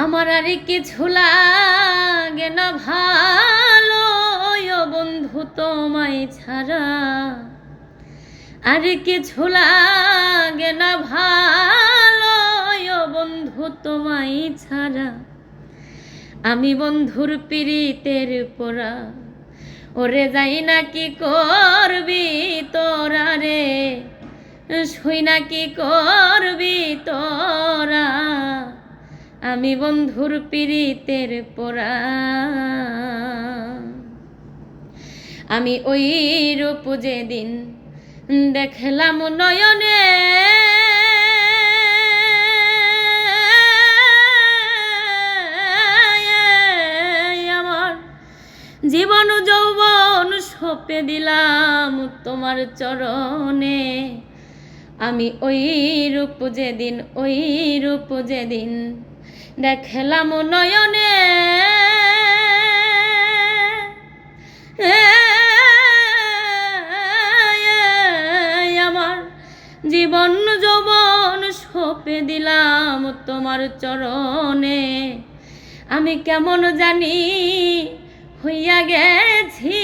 আমার আর কিছু লাগে না ভালো ও বন্ধু তোমায় ছাড়া, আর কিছু লাগে না ভালো ও বন্ধু তোমায় ছাড়া। আমি বন্ধুর পীড়িতের পোড়া, ওরে যাই না কি করবি তোরা রে, শুই না কি করবি তোরা। আমি বন্ধুর পীড়িতের পোড়া, আমি ওই রূপ যেদিন দেখলাম নয়নে, আমার জীবন যৌবন সঁপে দিলাম তোমার চরণে। আমি ওই রূপ যেদিন দেখলাম নয়নে, আমার জীবন যৌবন সঁপে দিলাম তোমার চরণে। আমি কেমন জানি হইয়া গেছি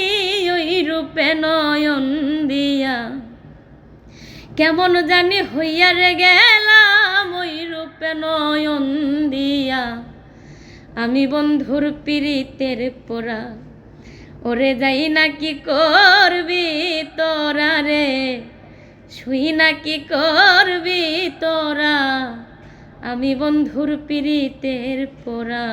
ওই রূপে নয়ন দিয়া, কেমন জানি হইয়া রে গেলাম ওই রূপে নয়ন দিয়া। আমি বন্ধুর পীড়িতের পোড়া, ওরে যাই না কি করবি তোরা রে, শুই না কি করবি তোরা। আমি বন্ধুর পীড়িতের পোড়া।